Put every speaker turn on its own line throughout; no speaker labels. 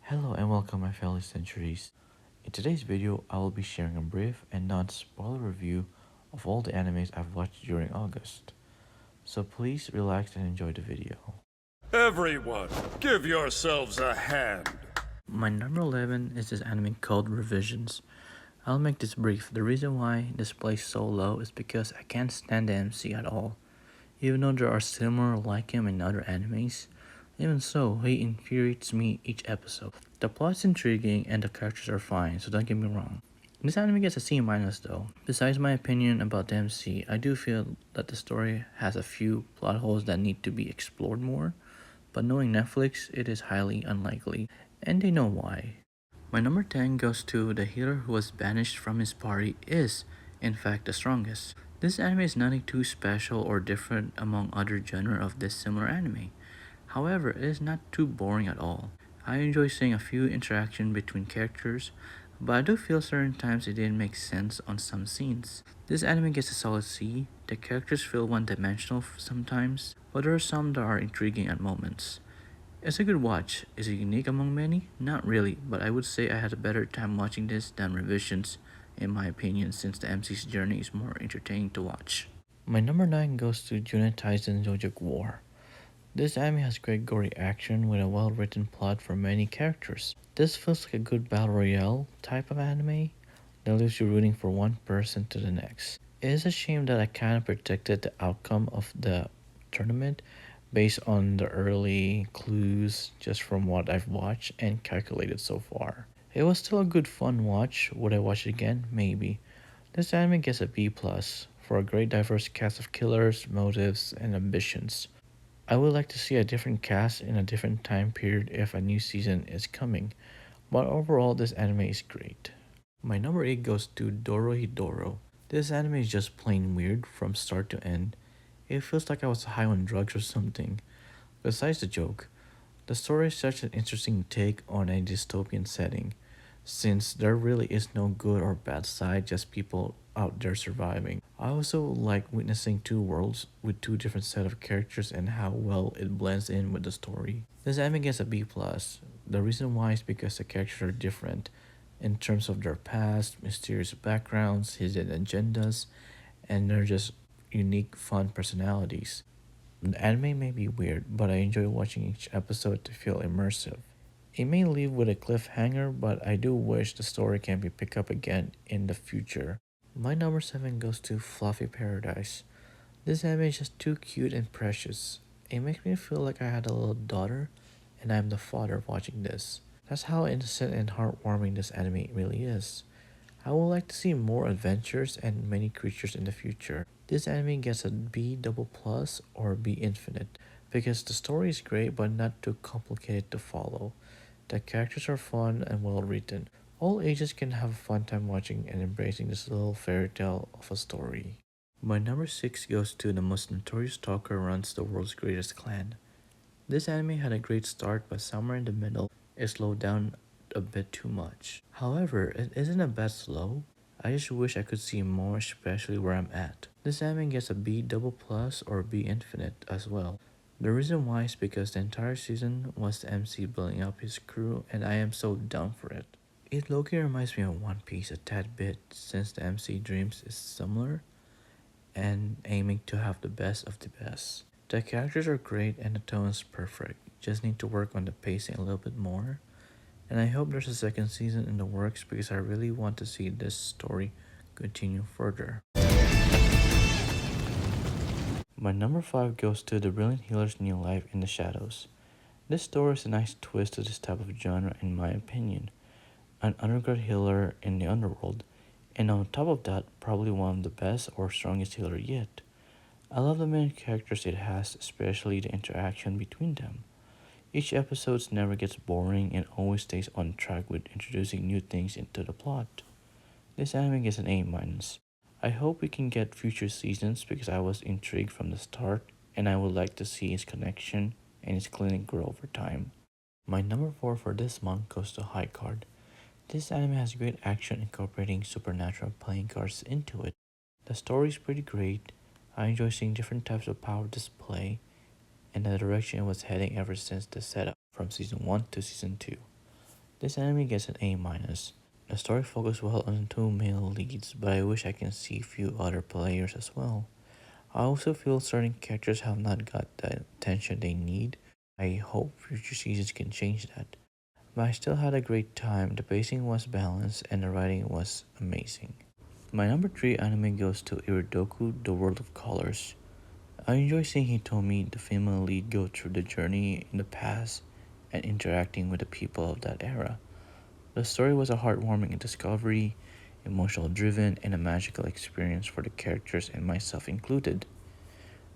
Hello and welcome my fellow centuries. In today's video, I will be sharing a brief and non-spoiler review of all the animes I've watched during August. So please relax and enjoy the video.
Everyone, give yourselves a hand.
My number 11 is this anime called Revisions. I'll make this brief. The reason why this plays so low is because I can't stand the MC at all. Even though there are similar like him in other animes, even so, he infuriates me each episode. The plot's intriguing and the characters are fine, so don't get me wrong. This anime gets a C minus though. Besides my opinion about the MC, I do feel that the story has a few plot holes that need to be explored more, but knowing Netflix, it is highly unlikely, and they know why. My number 10 goes to the healer who was banished from his party is, in fact, the strongest. This anime is nothing too special or different among other genre of this similar anime. However, it is not too boring at all. I enjoy seeing a few interactions between characters, but I do feel certain times it didn't make sense on some scenes. This anime gets a solid C. The characters feel one-dimensional sometimes, but there are some that are intriguing at moments. It's a good watch. Is it unique among many? Not really, but I would say I had a better time watching this than Revisions, in my opinion, since the MC's journey is more entertaining to watch. My number 9 goes to Jujutsu Kaisen Zodiac War. This anime has great gory action with a well-written plot for many characters. This feels like a good battle royale type of anime that leaves you rooting for one person to the next. It is a shame that I kind of predicted the outcome of the tournament based on the early clues just from what I've watched and calculated so far. It was still a good fun watch. Would I watch it again? Maybe. This anime gets a B plus for a great diverse cast of killers, motives, and ambitions. I would like to see a different cast in a different time period if a new season is coming, but overall this anime is great. My number 8 goes to Dorohedoro. This anime is just plain weird from start to end. It feels like I was high on drugs or something. Besides the joke, the story is such an interesting take on a dystopian setting, since there really is no good or bad side, just people out there surviving. I also like witnessing two worlds with two different set of characters and how well it blends in with the story. This anime gets a B+. The reason why is because the characters are different in terms of their past, mysterious backgrounds, hidden agendas, and they're just unique, fun personalities. The anime may be weird, but I enjoy watching each episode to feel immersive. It may leave with a cliffhanger, but I do wish the story can be picked up again in the future. My number 7 goes to Fluffy Paradise. This anime is just too cute and precious. It makes me feel like I had a little daughter and I'm the father watching this. That's how innocent and heartwarming this anime really is. I would like to see more adventures and many creatures in the future. This anime gets a B double plus or B infinite because the story is great but not too complicated to follow. The characters are fun and well written. All ages can have a fun time watching and embracing this little fairy tale of a story. My number 6 goes to the most notorious stalker runs the world's greatest clan. This anime had a great start, but somewhere in the middle it slowed down a bit too much. However, it isn't a bad slow. I just wish I could see more, especially where I'm at. This anime gets a B double plus or B infinite as well. The reason why is because the entire season was the MC building up his crew and I am so down for it. It low-key reminds me of One Piece a tad bit since the MC dreams is similar and aiming to have the best of the best. The characters are great and the tone is perfect. Just need to work on the pacing a little bit more. And I hope there's a second season in the works because I really want to see this story continue further. My number 5 goes to The Brilliant Healer's New Life in the Shadows. This story is a nice twist to this type of genre in my opinion. An underground healer in the underworld, and on top of that, probably one of the best or strongest healer yet. I love the main characters it has, especially the interaction between them. Each episode never gets boring and always stays on track with introducing new things into the plot. This anime gets an A minus. I hope we can get future seasons because I was intrigued from the start and I would like to see its connection and its clinic grow over time. My number 4 for this month goes to High Card. This anime has great action incorporating supernatural playing cards into it. The story is pretty great. I enjoy seeing different types of power display and the direction it was heading ever since the setup from season 1 to season 2. This anime gets an A minus. The story focused well on two male leads, but I wish I can see a few other players as well. I also feel certain characters have not got the attention they need. I hope future seasons can change that. But I still had a great time. The pacing was balanced and the writing was amazing. My number 3 anime goes to Iridoku, The World of Colors. I enjoy seeing Hitomi, the female lead, go through the journey in the past and interacting with the people of that era. The story was a heartwarming discovery, emotional driven, and a magical experience for the characters and myself included.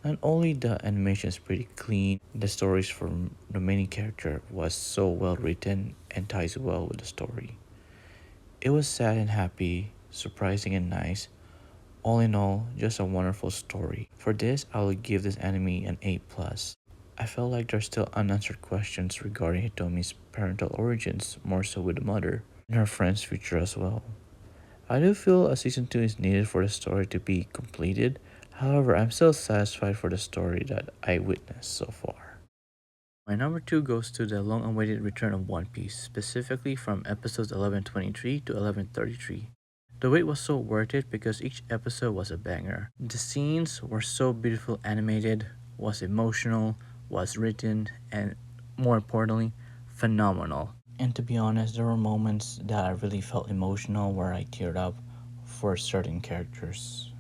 Not only the animation is pretty clean, the stories from the main character was so well written and ties well with the story. It was sad and happy, surprising and nice. All in all, just a wonderful story. For this, I will give this anime an A+. I felt like there's still unanswered questions regarding Hitomi's parental origins, more so with the mother, and her friend's future as well. I do feel a season 2 is needed for the story to be completed. However, I'm still satisfied for the story that I witnessed so far. My number 2 goes to the long awaited return of One Piece, specifically from episodes 1123 to 1133. The wait was so worth it because each episode was a banger. The scenes were so beautiful animated, was emotional, was written, and more importantly, phenomenal. And to be honest, there were moments that I really felt emotional where I teared up for certain characters.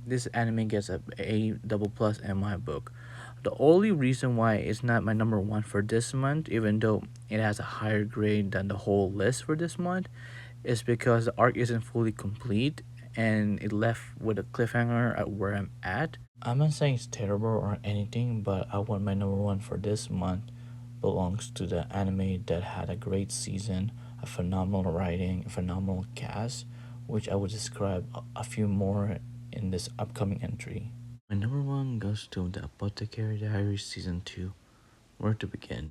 This anime gets a A double plus in my book. The only reason why it's not my number 1 for this month, even though it has a higher grade than the whole list for this month, is because the arc isn't fully complete and it left with a cliffhanger at where I'm at. I'm not saying it's terrible or anything, but I want my number 1 for this month belongs to the anime that had a great season, a phenomenal writing, a phenomenal cast, which I would describe a few more in this upcoming entry. My number 1 goes to the Apothecary Diaries Season 2. Where to begin?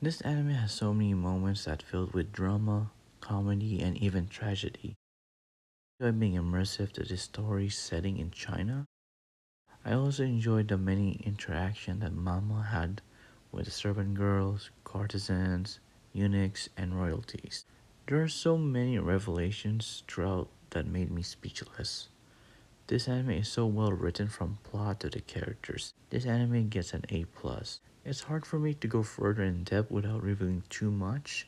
This anime has so many moments that filled with drama, comedy, and even tragedy. I enjoy being immersive to this story setting in China. I also enjoyed the many interactions that Mama had with servant girls, courtesans, eunuchs, and royalties. There are so many revelations throughout that made me speechless. This anime is so well written from plot to the characters. This anime gets an A+. It's hard for me to go further in depth without revealing too much,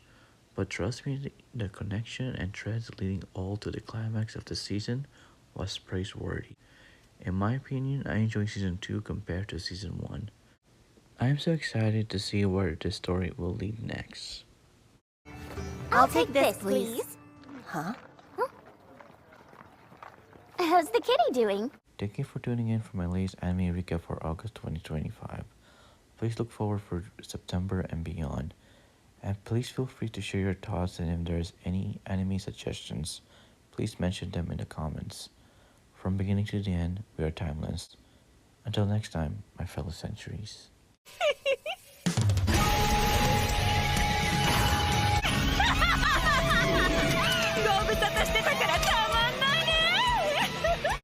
but trust me, the connection and threads leading all to the climax of the season was praiseworthy. In my opinion, I enjoy season 2 compared to season 1. I am so excited to see where this story will lead next.
I'll take this, please. Huh? How's the kitty doing?
Thank you for tuning in for my latest anime recap for August 2025. Please look forward for September and beyond. And please feel free to share your thoughts, and if there's any anime suggestions, please mention them in the comments. From beginning to the end, we are timeless. Until next time, my fellow centuries.